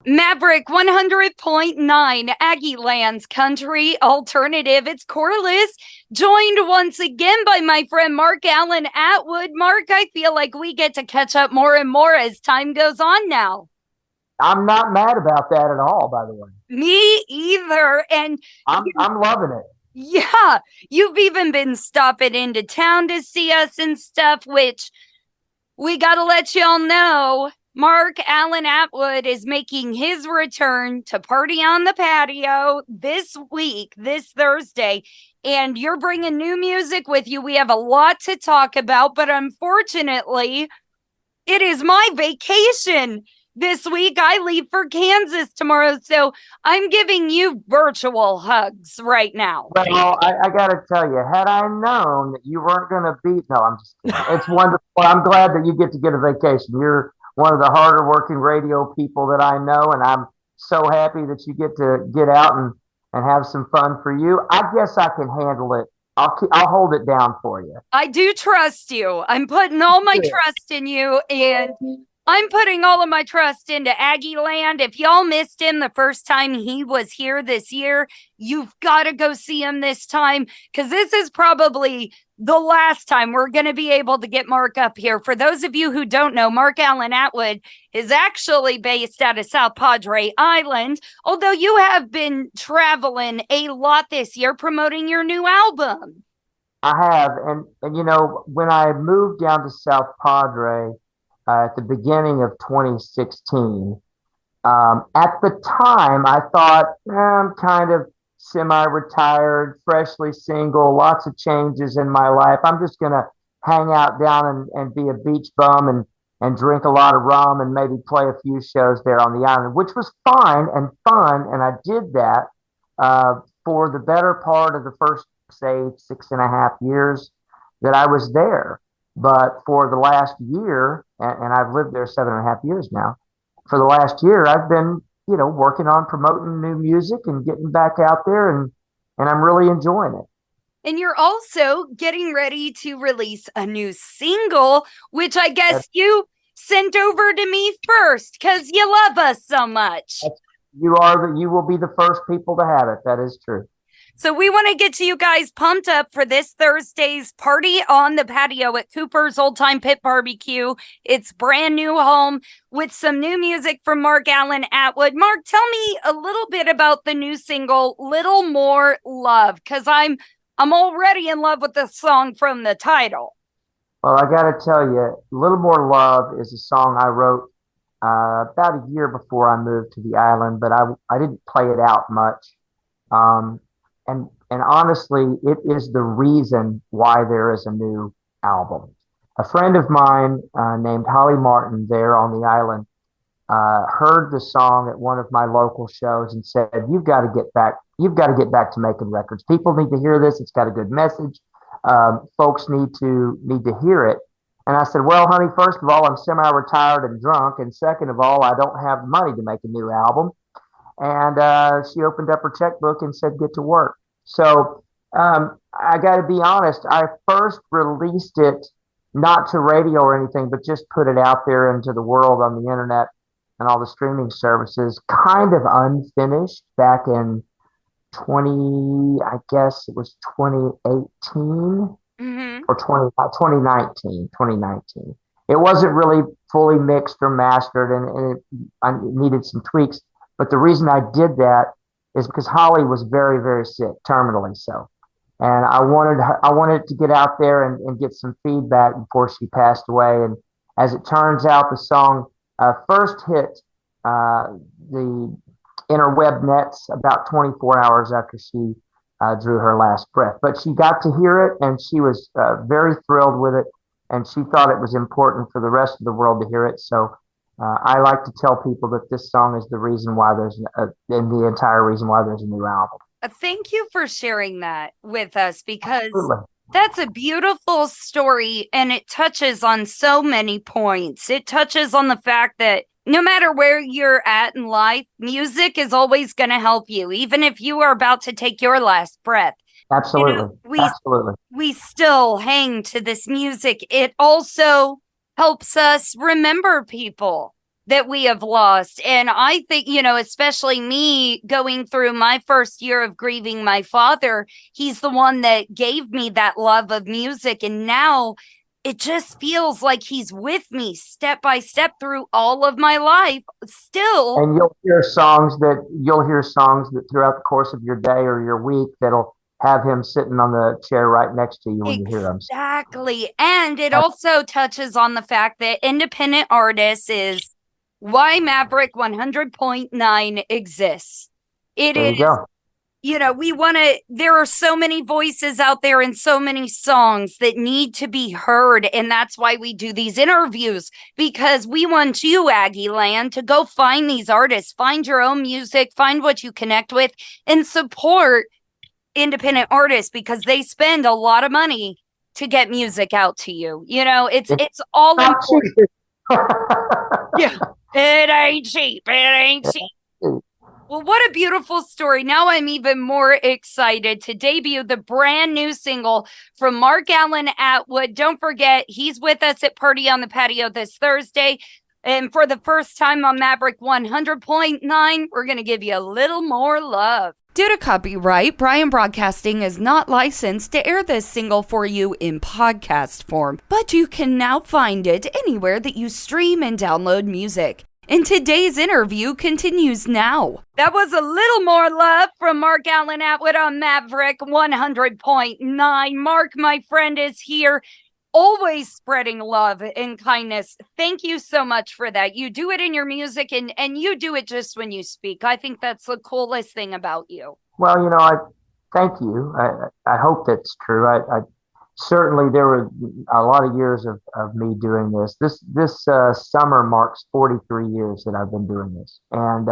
Maverick 100.9, Aggieland's country alternative. It's Corliss, joined once again by my friend Mark Allan Atwood. Mark, I feel like we get to catch up more and more as time goes on now. I'm not mad about that at all, by the way. Me either. And I'm loving it. yeah, you've even been stopping into town to see us and stuff, which we got to let y'all know. Mark Allan Atwood is making his return to Party on the Patio this week, this Thursday, and you're bringing new music with you. We have a lot to talk about, but unfortunately, it is my vacation this week. I leave for Kansas tomorrow, so I'm giving you virtual hugs right now. Well, I got to tell you, had I known that you weren't going to be, no, I'm just kidding. It's wonderful. I'm glad that you get to get a vacation. You're one of the harder working radio people that I know, and I'm so happy that you get to get out and have some fun for you. I guess I can handle it. I'll hold it down for you. I do trust you. I'm putting all my Yeah. trust in you, and I'm putting all of my trust into Aggieland. If y'all missed him the first time he was here this year, you've got to go see him this time, because this is probably the last time we're going to be able to get Mark up here. For those of you who don't know, Mark Allan Atwood is actually based out of South Padre Island, although you have been traveling a lot this year promoting your new album. I have, and when I moved down to South Padre at the beginning of 2016, at the time I thought, I'm kind of semi-retired, freshly single, lots of changes in my life. I'm just gonna hang out down and be a beach bum and drink a lot of rum and maybe play a few shows there on the island, which was fine and fun, and I did that for the better part of the first, say, 6.5 years that I was there. But for the last year, and I've lived there 7.5 years now, for the last year, I've been, working on promoting new music and getting back out there, and I'm really enjoying it. And you're also getting ready to release a new single, which I guess you sent over to me first because you love us so much. You will be the first people to have it. That is true. So we want to get you guys pumped up for this Thursday's Party on the Patio at Cooper's Old Time Pit Barbecue. It's brand new home with some new music from Mark Allan Atwood. Mark, tell me a little bit about the new single, Little More Love, because I'm already in love with the song from the title. Well, I got to tell you, Little More Love is a song I wrote about a year before I moved to the island, but I didn't play it out much. And honestly, it is the reason why there is a new album. A friend of mine named Holly Martin there on the island heard the song at one of my local shows and said, "You've got to get back. You've got to get back to making records. People need to hear this. It's got a good message. Folks need to hear it." And I said, "Well, honey, first of all, I'm semi-retired and drunk, and second of all, I don't have money to make a new album." And she opened up her checkbook and said, "Get to work." So I got to be honest. I first released it not to radio or anything, but just put it out there into the world on the internet and all the streaming services, kind of unfinished back in I guess it was 2018 or 2019. It wasn't really fully mixed or mastered, and I needed some tweaks. But the reason I did that is because Holly was very, very sick, terminally so. And I wanted to get out there and get some feedback before she passed away. And as it turns out, the song first hit the interweb nets about 24 hours after she drew her last breath. But she got to hear it, and she was very thrilled with it, and she thought it was important for the rest of the world to hear it. So I like to tell people that this song is the reason why and the entire reason why there's a new album. Thank you for sharing that with us, because Absolutely. that's a beautiful story, and it touches on so many points. It touches on the fact that no matter where you're at in life, music is always going to help you, even if you are about to take your last breath. Absolutely. Absolutely. We still hang to this music. It also helps us remember people that we have lost. And I think, especially me going through my first year of grieving my father, he's the one that gave me that love of music. And now it just feels like he's with me step by step through all of my life still. And you'll hear songs that throughout the course of your day or your week that'll have him sitting on the chair right next to you when you hear them. Exactly. And it also touches on the fact that independent artists is why Maverick 100.9 exists. It There is, you go. there are so many voices out there and so many songs that need to be heard. And that's why we do these interviews, because we want you, Aggieland, to go find these artists, find your own music, find what you connect with, and support independent artists, because they spend a lot of money to get music out to you. It's all important. Yeah, it ain't cheap. It ain't cheap. Well, what a beautiful story. Now I'm even more excited to debut the brand new single from Mark Allan Atwood. Don't forget, he's with us at Party on the Patio this Thursday. And for the first time on Maverick 100.9, we're going to give you a little more love. Due to copyright, Brian Broadcasting is not licensed to air this single for you in podcast form, but you can now find it anywhere that you stream and download music. And today's interview continues now. That was a little more love from Mark Allan Atwood on Maverick 100.9. Mark, my friend, is here, always spreading love and kindness. Thank you so much for that. You do it in your music, and you do it just when you speak. I think that's the coolest thing about you. Well, I thank you. I hope that's true. I certainly, there were a lot of years of me doing this. This summer marks 43 years that I've been doing this, and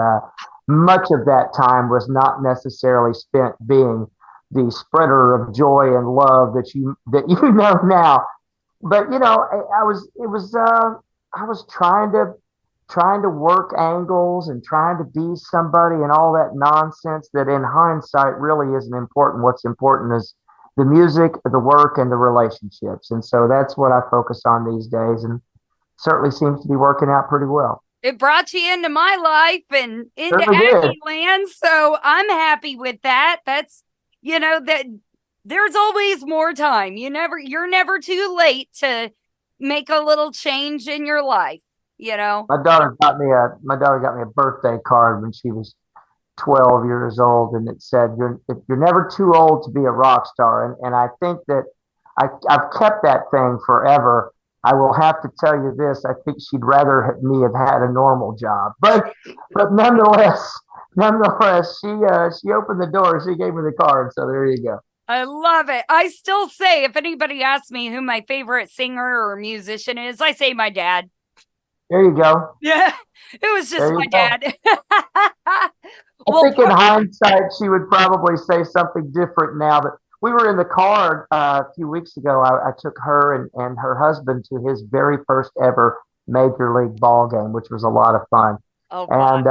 much of that time was not necessarily spent being the spreader of joy and love that you know now. But I was trying to work angles and trying to be somebody and all that nonsense that in hindsight really isn't important. What's important is the music, the work, and the relationships. And so that's what I focus on these days, and certainly seems to be working out pretty well. It brought you into my life and into Aggieland, so I'm happy with that. That's, that there's always more time. You're never too late to make a little change in your life, My daughter got me a birthday card when she was 12 years old, and it said, you're never too old to be a rock star. And I think that I've kept that thing forever. I will have to tell you this: I think she'd rather me have had a normal job, but nonetheless, she opened the door. She gave me the card, so there you go. I love it. I still say, if anybody asks me who my favorite singer or musician is, I say my dad. There you go. Yeah, it was just my dad. I think in hindsight, she would probably say something different now. But we were in the car a few weeks ago. I took her and her husband to his very first ever Major League ball game, which was a lot of fun. Oh, and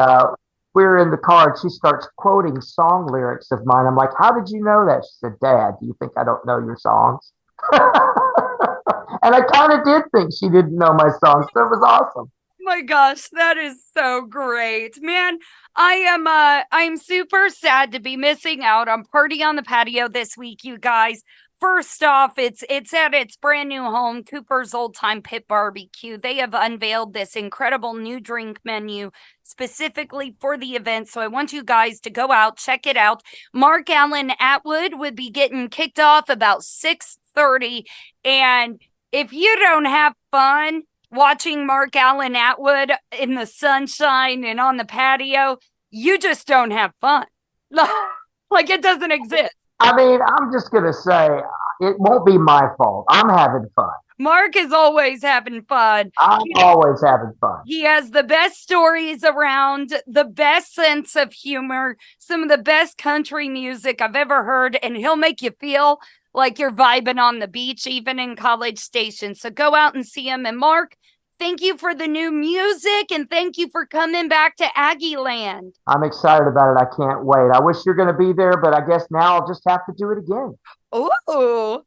we were in the car, and she starts quoting song lyrics of mine. I'm like, "How did you know that?" She said, "Dad, do you think I don't know your songs?" And I kind of did think she didn't know my songs, so it was awesome. My gosh, that is so great, man. I'm super sad to be missing out on Party on the Patio this week, you guys. First off, it's at its brand new home, Cooper's Old Time Pit Barbecue. They have unveiled this incredible new drink menu specifically for the event, so I want you guys to go out, check it out. Mark Allan Atwood would be getting kicked off about 6:30, and if you don't have fun watching Mark Allan Atwood in the sunshine and on the patio, you just don't have fun. Like, it doesn't exist. I mean, I'm just going to say, it won't be my fault. I'm having fun. Mark is always having fun. I'm always having fun. He has the best stories around, the best sense of humor, some of the best country music I've ever heard, and he'll make you feel like you're vibing on the beach, even in College Station. So go out and see him. And Mark, thank you for the new music, and thank you for coming back to Aggieland. I'm excited about it. I can't wait. I wish you're going to be there, but I guess now I'll just have to do it again. Ooh,